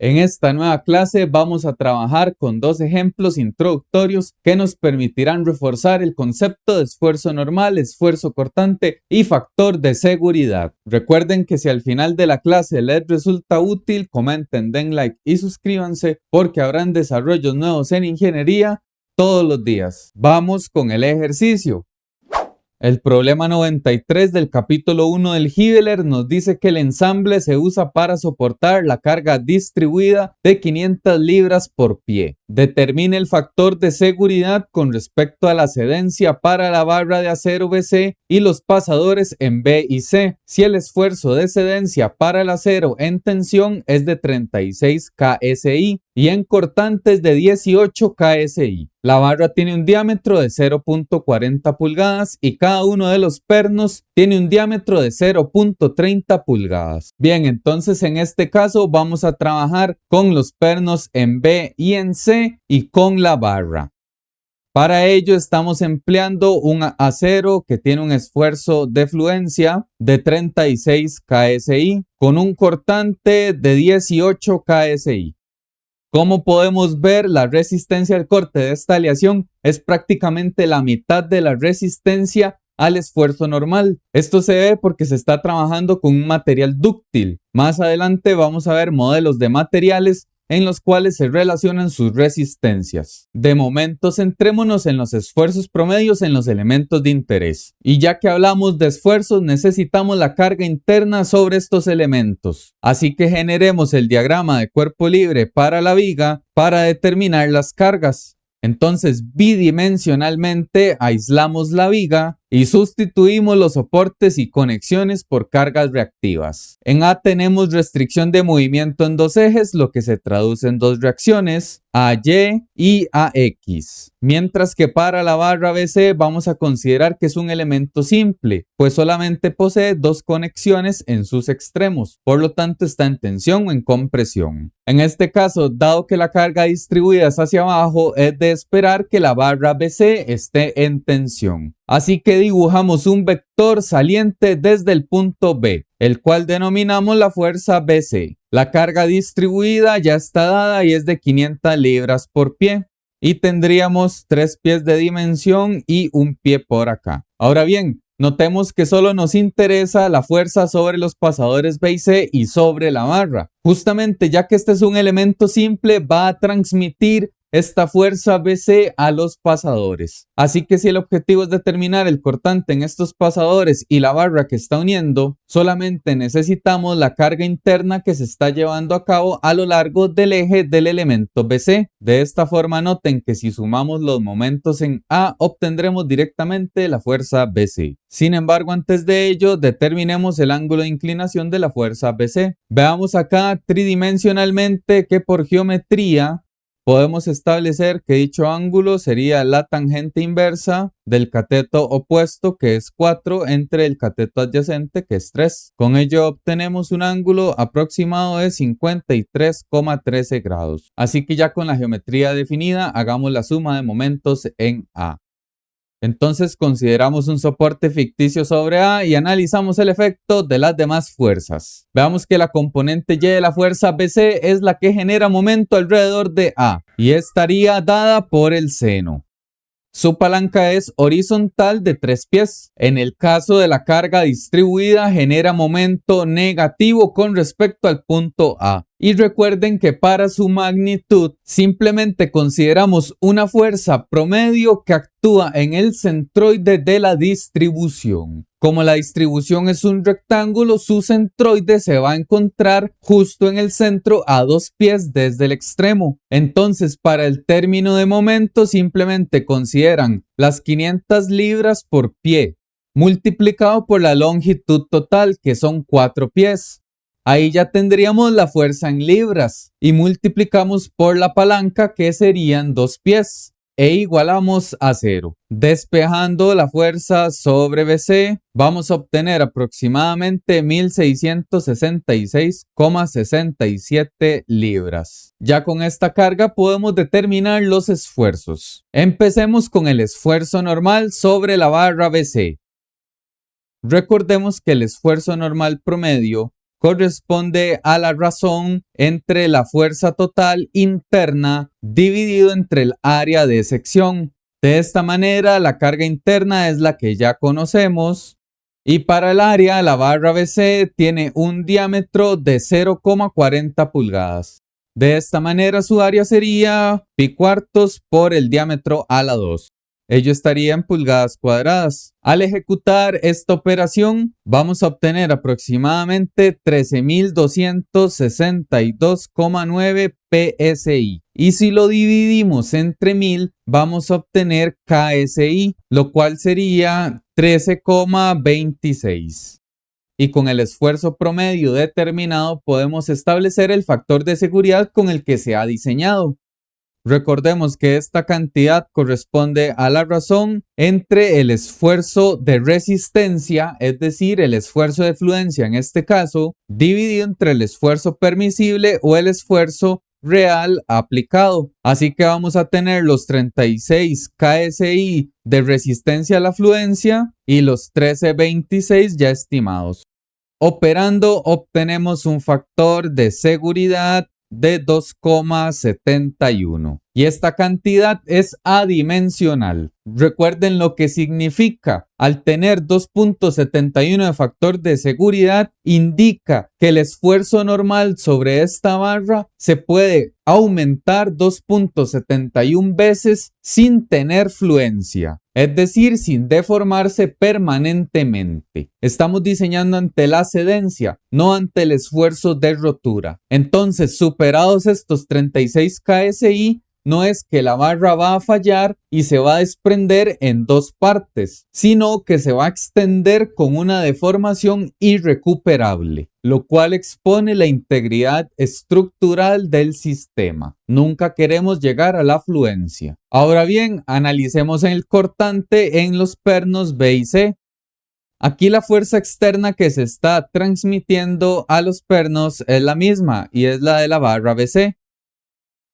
En esta nueva clase vamos a trabajar con dos ejemplos introductorios que nos permitirán reforzar el concepto de esfuerzo normal, esfuerzo cortante y factor de seguridad. Recuerden que si al final de la clase les resulta útil, comenten, den like y suscríbanse porque habrán desarrollos nuevos en ingeniería todos los días. Vamos con el ejercicio. El problema 93 del capítulo 1 del Hibbeler nos dice que el ensamble se usa para soportar la carga distribuida de 500 libras por pie. Determine el factor de seguridad con respecto a la cedencia para la barra de acero BC y los pasadores en B y C, si el esfuerzo de cedencia para el acero en tensión es de 36 KSI y en cortantes de 18 KSI. La barra tiene un diámetro de 0.40 pulgadas y cada uno de los pernos tiene un diámetro de 0.30 pulgadas. Bien, entonces en este caso vamos a trabajar con los pernos en B y en C y con la barra. Para ello estamos empleando un acero que tiene un esfuerzo de fluencia de 36 KSI con un cortante de 18 KSI. Como podemos ver, la resistencia al corte de esta aleación es prácticamente la mitad de la resistencia al esfuerzo normal. Esto se ve porque se está trabajando con un material dúctil. Más adelante vamos a ver modelos de materiales en los cuales se relacionan sus resistencias. De momento centrémonos en los esfuerzos promedios en los elementos de interés. Y ya que hablamos de esfuerzos, necesitamos la carga interna sobre estos elementos. Así que generemos el diagrama de cuerpo libre para la viga para determinar las cargas. Entonces, bidimensionalmente aislamos la viga y sustituimos los soportes y conexiones por cargas reactivas. En A tenemos restricción de movimiento en dos ejes, lo que se traduce en dos reacciones, AY y AX. Mientras que para la barra BC vamos a considerar que es un elemento simple, pues solamente posee dos conexiones en sus extremos, por lo tanto está en tensión o en compresión. En este caso, dado que la carga distribuida es hacia abajo, es de esperar que la barra BC esté en tensión. Así que dibujamos un vector saliente desde el punto B, el cual denominamos la fuerza BC. La carga distribuida ya está dada y es de 500 libras por pie. Y tendríamos 3 pies de dimensión y un pie por acá. Ahora bien, notemos que solo nos interesa la fuerza sobre los pasadores B y C y sobre la barra. Justamente ya que este es un elemento simple, va a transmitir esta fuerza BC a los pasadores. Así que si el objetivo es determinar el cortante en estos pasadores y la barra que está uniendo, solamente necesitamos la carga interna que se está llevando a cabo a lo largo del eje del elemento BC. De esta forma noten que si sumamos los momentos en A, obtendremos directamente la fuerza BC. Sin embargo, antes de ello, determinemos el ángulo de inclinación de la fuerza BC. Veamos acá tridimensionalmente que por geometría podemos establecer que dicho ángulo sería la tangente inversa del cateto opuesto, que es 4, entre el cateto adyacente, que es 3. Con ello obtenemos un ángulo aproximado de 53,13 grados. Así que ya con la geometría definida, hagamos la suma de momentos en A. Entonces consideramos un soporte ficticio sobre A y analizamos el efecto de las demás fuerzas. Veamos que la componente Y de la fuerza BC es la que genera momento alrededor de A y estaría dada por el seno. Su palanca es horizontal de 3 pies. En el caso de la carga distribuida genera momento negativo con respecto al punto A. Y recuerden que para su magnitud simplemente consideramos una fuerza promedio que actúa en el centroide de la distribución. Como la distribución es un rectángulo, su centroide se va a encontrar justo en el centro a 2 pies desde el extremo. Entonces, para el término de momento simplemente consideran las 500 libras por pie multiplicado por la longitud total, que son 4 pies. Ahí ya tendríamos la fuerza en libras y multiplicamos por la palanca, que serían 2 pies. E igualamos a 0. Despejando la fuerza sobre BC, vamos a obtener aproximadamente 1666,67 libras. Ya con esta carga podemos determinar los esfuerzos. Empecemos con el esfuerzo normal sobre la barra BC. Recordemos que el esfuerzo normal promedio corresponde a la razón entre la fuerza total interna dividido entre el área de sección. De esta manera, la carga interna es la que ya conocemos. Y para el área, la barra BC tiene un diámetro de 0,40 pulgadas. De esta manera, su área sería pi cuartos por el diámetro a la 2. Ello estaría en pulgadas cuadradas. Al ejecutar esta operación, vamos a obtener aproximadamente 13.262,9 PSI. Y si lo dividimos entre 1000, vamos a obtener KSI, lo cual sería 13,26. Y con el esfuerzo promedio determinado podemos establecer el factor de seguridad con el que se ha diseñado. Recordemos que esta cantidad corresponde a la razón entre el esfuerzo de resistencia, es decir, el esfuerzo de fluencia en este caso, dividido entre el esfuerzo permisible o el esfuerzo real aplicado. Así que vamos a tener los 36 KSI de resistencia a la fluencia y los 13.26 ya estimados. Operando obtenemos un factor de seguridad de 2,71 y esta cantidad es adimensional. Recuerden lo que significa. Al tener 2,71 de factor de seguridad, indica que el esfuerzo normal sobre esta barra se puede aumentar 2,71 veces sin tener fluencia, es decir, sin deformarse permanentemente. Estamos diseñando ante la cedencia, no ante el esfuerzo de rotura. Entonces, superados estos 36 KSI, no es que la barra va a fallar y se va a desprender en dos partes, sino que se va a extender con una deformación irrecuperable, lo cual expone la integridad estructural del sistema. Nunca queremos llegar a la fluencia. Ahora bien, analicemos el cortante en los pernos B y C. Aquí la fuerza externa que se está transmitiendo a los pernos es la misma y es la de la barra BC.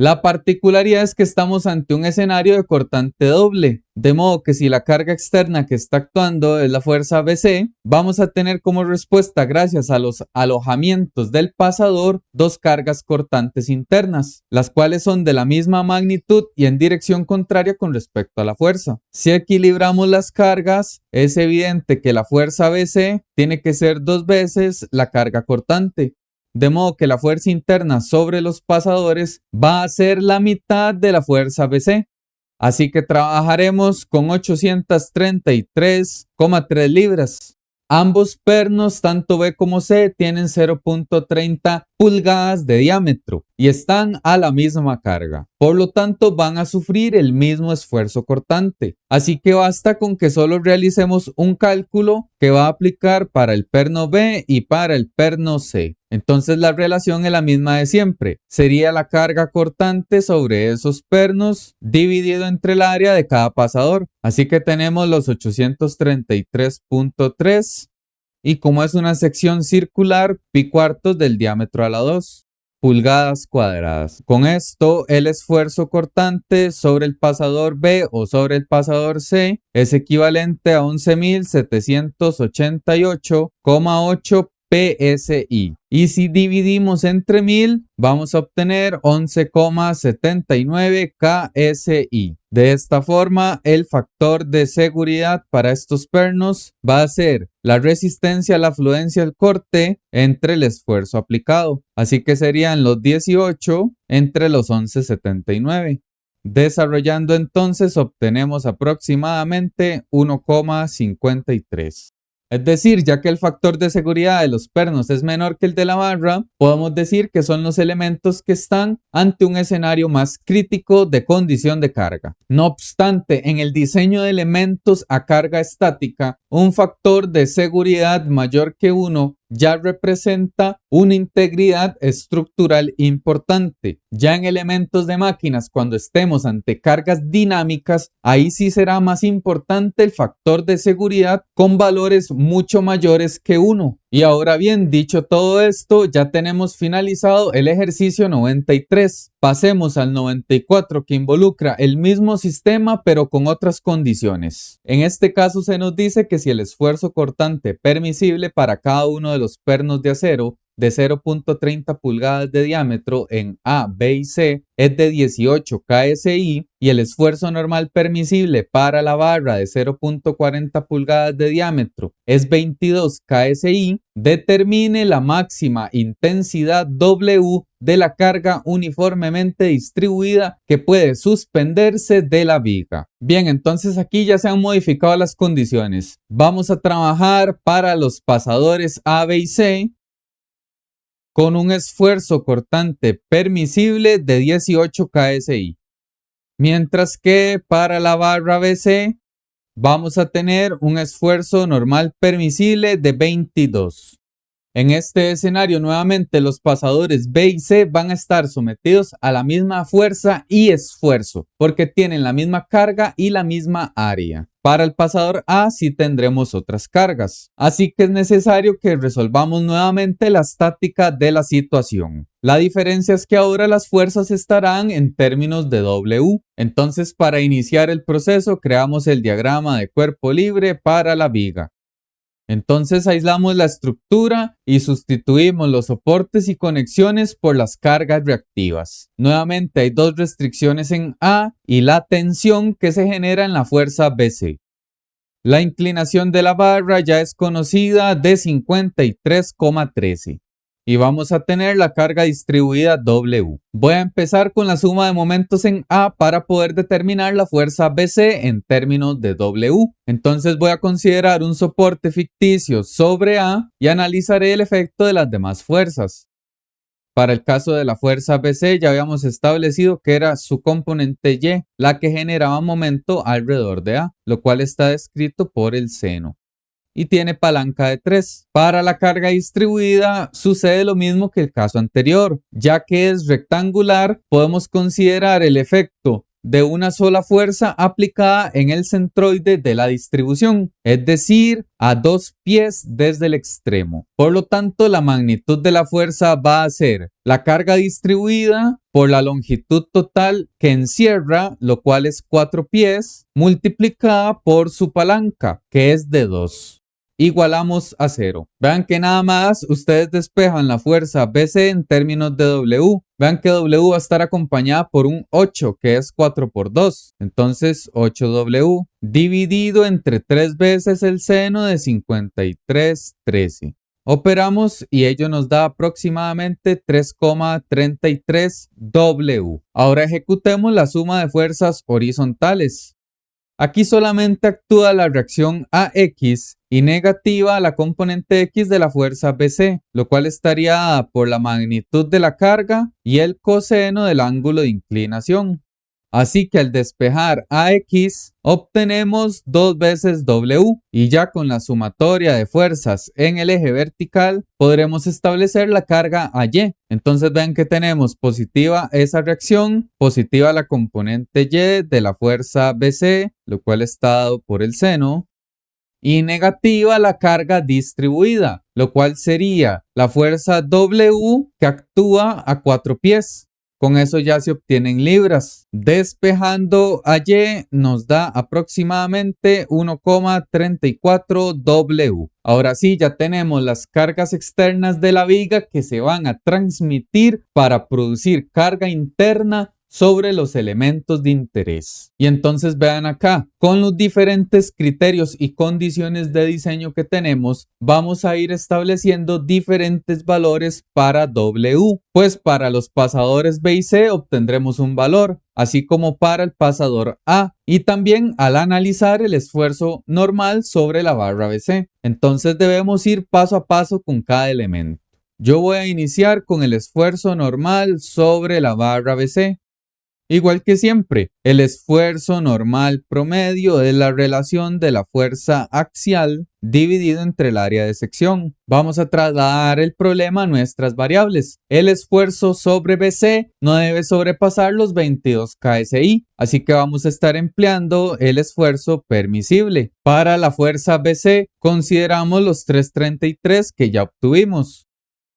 La particularidad es que estamos ante un escenario de cortante doble, de modo que si la carga externa que está actuando es la fuerza BC, vamos a tener como respuesta, gracias a los alojamientos del pasador, dos cargas cortantes internas, las cuales son de la misma magnitud y en dirección contraria con respecto a la fuerza. Si equilibramos las cargas, es evidente que la fuerza BC tiene que ser 2 veces la carga cortante. De modo que la fuerza interna sobre los pasadores va a ser la mitad de la fuerza BC. Así que trabajaremos con 833,3 libras. Ambos pernos, tanto B como C, tienen 0,30 pulgadas de diámetro y están a la misma carga. Por lo tanto, van a sufrir el mismo esfuerzo cortante. Así que basta con que solo realicemos un cálculo que va a aplicar para el perno B y para el perno C. Entonces la relación es la misma de siempre. Sería la carga cortante sobre esos pernos dividido entre el área de cada pasador. Así que tenemos los 833,3 y como es una sección circular, pi cuartos del diámetro a la 2 pulgadas cuadradas. Con esto, el esfuerzo cortante sobre el pasador B o sobre el pasador C es equivalente a 11.788,8 PSI. Y si dividimos entre 1000, vamos a obtener 11,79 KSI. De esta forma, el factor de seguridad para estos pernos va a ser la resistencia a la fluencia del corte entre el esfuerzo aplicado. Así que serían los 18 entre los 11,79. Desarrollando entonces, obtenemos aproximadamente 1,53. Es decir, ya que el factor de seguridad de los pernos es menor que el de la barra, podemos decir que son los elementos que están ante un escenario más crítico de condición de carga. No obstante, en el diseño de elementos a carga estática, un factor de seguridad mayor que 1 ya representa una integridad estructural importante. Ya en elementos de máquinas, cuando estemos ante cargas dinámicas, ahí sí será más importante el factor de seguridad con valores mucho mayores que 1. Y ahora bien, dicho todo esto, ya tenemos finalizado el ejercicio 93. Pasemos al 94, que involucra el mismo sistema pero con otras condiciones. En este caso se nos dice que si el esfuerzo cortante permisible para cada uno de los pernos de acero de 0.30 pulgadas de diámetro en A, B y C es de 18 KSI y el esfuerzo normal permisible para la barra de 0.40 pulgadas de diámetro es 22 KSI, determine la máxima intensidad W de la carga uniformemente distribuida que puede suspenderse de la viga. Bien, entonces aquí ya se han modificado las condiciones. Vamos a trabajar para los pasadores A, B y C con un esfuerzo cortante permisible de 18 KSI. Mientras que para la barra BC vamos a tener un esfuerzo normal permisible de 22. En este escenario, nuevamente los pasadores B y C van a estar sometidos a la misma fuerza y esfuerzo, porque tienen la misma carga y la misma área. Para el pasador A sí tendremos otras cargas, así que es necesario que resolvamos nuevamente la estática de la situación. La diferencia es que ahora las fuerzas estarán en términos de W. Entonces, para iniciar el proceso, creamos el diagrama de cuerpo libre para la viga. Entonces aislamos la estructura y sustituimos los soportes y conexiones por las cargas reactivas. Nuevamente hay dos restricciones en A y la tensión que se genera en la fuerza BC. La inclinación de la barra ya es conocida de 53,13. Y vamos a tener la carga distribuida W. Voy a empezar con la suma de momentos en A para poder determinar la fuerza BC en términos de W. Entonces voy a considerar un soporte ficticio sobre A y analizaré el efecto de las demás fuerzas. Para el caso de la fuerza BC ya habíamos establecido que era su componente Y la que generaba momento alrededor de A, lo cual está descrito por el seno. Y tiene palanca de 3. Para la carga distribuida sucede lo mismo que el caso anterior. Ya que es rectangular, podemos considerar el efecto de una sola fuerza aplicada en el centroide de la distribución, es decir, a 2 pies desde el extremo. Por lo tanto, la magnitud de la fuerza va a ser la carga distribuida por la longitud total que encierra, lo cual es 4 pies, multiplicada por su palanca, que es de 2. Igualamos a 0. Vean que nada más ustedes despejan la fuerza BC en términos de W. Vean que W va a estar acompañada por un 8, que es 4 por 2. Entonces 8W dividido entre 3 veces el seno de 53,13. Operamos y ello nos da aproximadamente 3,33 W. Ahora ejecutemos la suma de fuerzas horizontales. Aquí solamente actúa la reacción AX y negativa a la componente X de la fuerza BC, lo cual estaría dada por la magnitud de la carga y el coseno del ángulo de inclinación. Así que al despejar AX obtenemos 2 veces W y ya con la sumatoria de fuerzas en el eje vertical podremos establecer la carga AY. Entonces ven que tenemos positiva esa reacción, positiva la componente Y de la fuerza BC, lo cual está dado por el seno, y negativa la carga distribuida, lo cual sería la fuerza W que actúa a 4 pies. Con eso ya se obtienen libras. Despejando a Y nos da aproximadamente 1,34 W. Ahora sí, ya tenemos las cargas externas de la viga que se van a transmitir para producir carga interna sobre los elementos de interés. Y entonces vean acá, con los diferentes criterios y condiciones de diseño que tenemos, vamos a ir estableciendo diferentes valores para W. Pues para los pasadores B y C obtendremos un valor, así como para el pasador A, y también al analizar el esfuerzo normal sobre la barra BC. Entonces debemos ir paso a paso con cada elemento. Yo voy a iniciar con el esfuerzo normal sobre la barra BC. Igual que siempre, el esfuerzo normal promedio es la relación de la fuerza axial dividido entre el área de sección. Vamos a trasladar el problema a nuestras variables. El esfuerzo sobre BC no debe sobrepasar los 22 KSI, así que vamos a estar empleando el esfuerzo permisible. Para la fuerza BC consideramos los 333 que ya obtuvimos.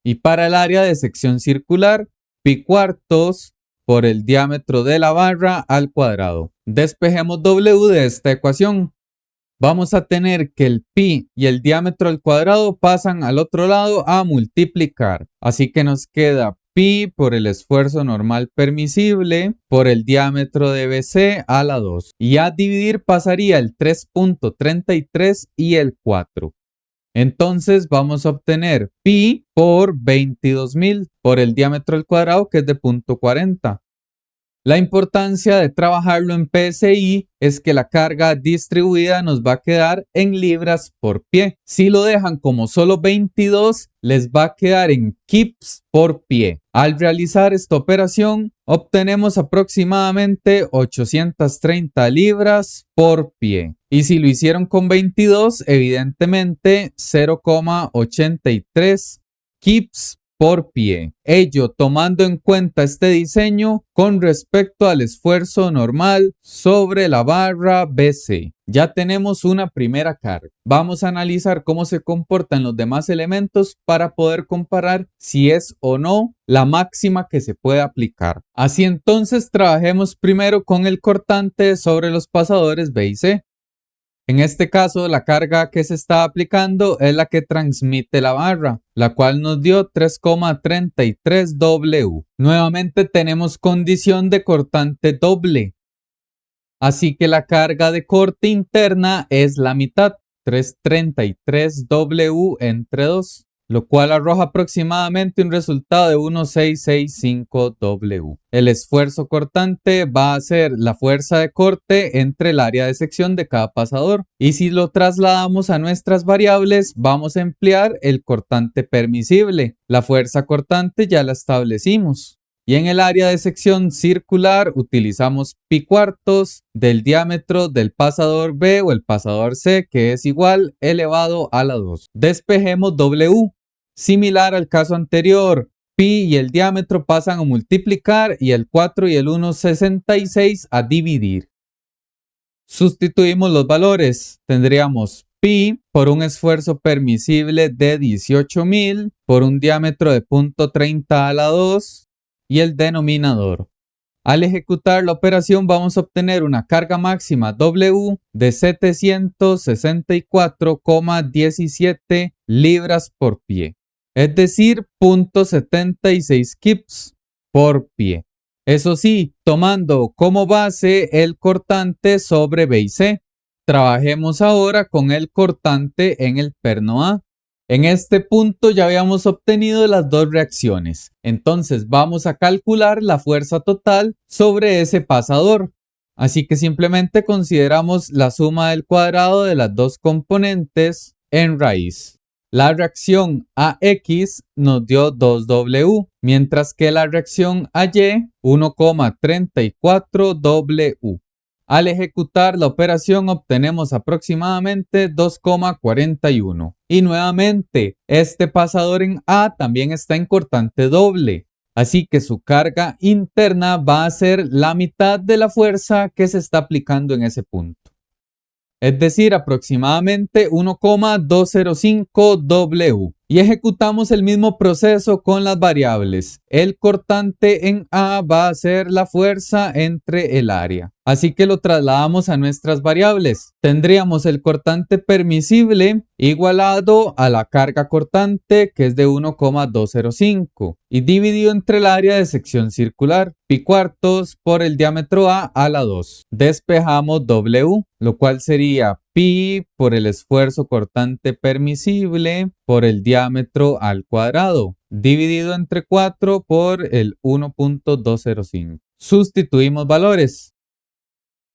Y para el área de sección circular, pi cuartos por el diámetro de la barra al cuadrado. Despejemos W de esta ecuación. vamos a tener que el pi y el diámetro al cuadrado pasan al otro lado a multiplicar. Así que nos queda pi por el esfuerzo normal permisible por el diámetro de BC a la 2. Y a dividir pasaría el 3.33 y el 4. Entonces vamos a obtener pi por 22.000 por el diámetro al cuadrado, que es de 0.40. La importancia de trabajarlo en PSI es que la carga distribuida nos va a quedar en libras por pie. Si lo dejan como solo 22, les va a quedar en kips por pie. Al realizar esta operación, obtenemos aproximadamente 830 libras por pie. Y si lo hicieron con 22, evidentemente 0,83 kips por pie. Ello tomando en cuenta este diseño con respecto al esfuerzo normal sobre la barra BC. Ya tenemos una primera carga. Vamos a analizar cómo se comportan los demás elementos para poder comparar si es o no la máxima que se puede aplicar. Así entonces trabajemos primero con el cortante sobre los pasadores B y C. En este caso, la carga que se está aplicando es la que transmite la barra, la cual nos dio 3,33 W. Nuevamente tenemos condición de cortante doble. Así que la carga de corte interna es la mitad, 333 W entre 2. Lo cual arroja aproximadamente un resultado de 1,665 W. El esfuerzo cortante va a ser la fuerza de corte entre el área de sección de cada pasador. Y si lo trasladamos a nuestras variables, vamos a emplear el cortante permisible. La fuerza cortante ya la establecimos. Y en el área de sección circular utilizamos pi cuartos del diámetro del pasador B o el pasador C, que es igual elevado a la 2. Despejemos W. Similar al caso anterior, pi y el diámetro pasan a multiplicar y el 4 y el 1,66 a dividir. Sustituimos los valores. Tendríamos pi por un esfuerzo permisible de 18.000 por un diámetro de 0.30 a la 2 y el denominador. Al ejecutar la operación vamos a obtener una carga máxima W de 764,17 libras por pie, es decir, 0.76 kips por pie. Eso sí, tomando como base el cortante sobre B y C. Trabajemos ahora con el cortante en el perno A. En este punto ya habíamos obtenido las dos reacciones. Entonces vamos a calcular la fuerza total sobre ese pasador. Así que simplemente consideramos la suma del cuadrado de las dos componentes en raíz. La reacción AX nos dio 2W, mientras que la reacción AY 1,34W. Al ejecutar la operación obtenemos aproximadamente 2,41. Y nuevamente, este pasador en A también está en cortante doble. Así que su carga interna va a ser la mitad de la fuerza que se está aplicando en ese punto. Es decir, aproximadamente 1,205 W. Y ejecutamos el mismo proceso con las variables. El cortante en A va a ser la fuerza entre el área. Así que lo trasladamos a nuestras variables. Tendríamos el cortante permisible igualado a la carga cortante, que es de 1,205, y dividido entre el área de sección circular, pi cuartos por el diámetro a la 2. Despejamos W, lo cual sería pi por el esfuerzo cortante permisible por el diámetro al cuadrado, dividido entre 4 por el 1,205. Sustituimos valores.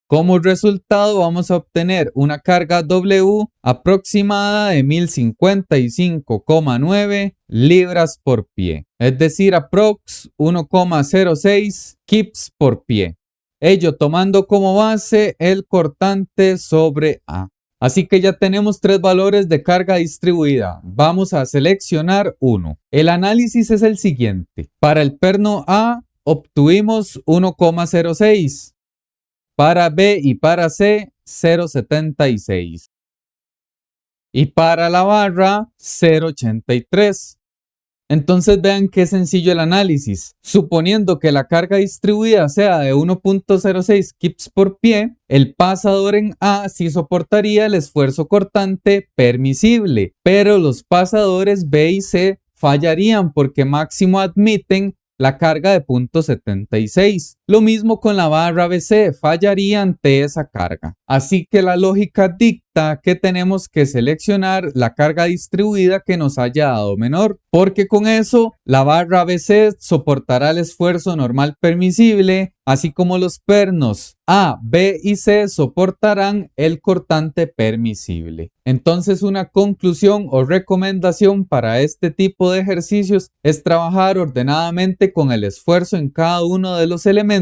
Como resultado vamos a obtener una carga W aproximada de 1055,9 libras por pie, es decir, aprox 1,06 kips por pie. Ello tomando como base el cortante sobre A. Así que ya tenemos tres valores de carga distribuida. Vamos a seleccionar uno. El análisis es el siguiente. Para el perno A obtuvimos 1,06. Para B y para C, 0,76. Y para la barra, 0,83. Entonces vean qué sencillo el análisis. Suponiendo que la carga distribuida sea de 1.06 kips por pie, el pasador en A sí soportaría el esfuerzo cortante permisible, pero los pasadores B y C fallarían porque máximo admiten la carga de 0.76. Lo mismo con la barra BC, fallaría ante esa carga. Así que la lógica dicta que tenemos que seleccionar la carga distribuida que nos haya dado menor, porque con eso la barra BC soportará el esfuerzo normal permisible, así como los pernos A, B y C soportarán el cortante permisible. Entonces una conclusión o recomendación para este tipo de ejercicios es trabajar ordenadamente con el esfuerzo en cada uno de los elementos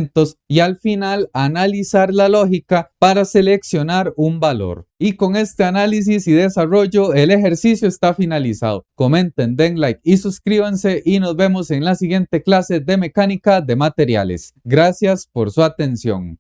y al final analizar la lógica para seleccionar un valor. Y con este análisis y desarrollo el ejercicio está finalizado. Comenten, den like y suscríbanse y nos vemos en la siguiente clase de mecánica de materiales. Gracias por su atención.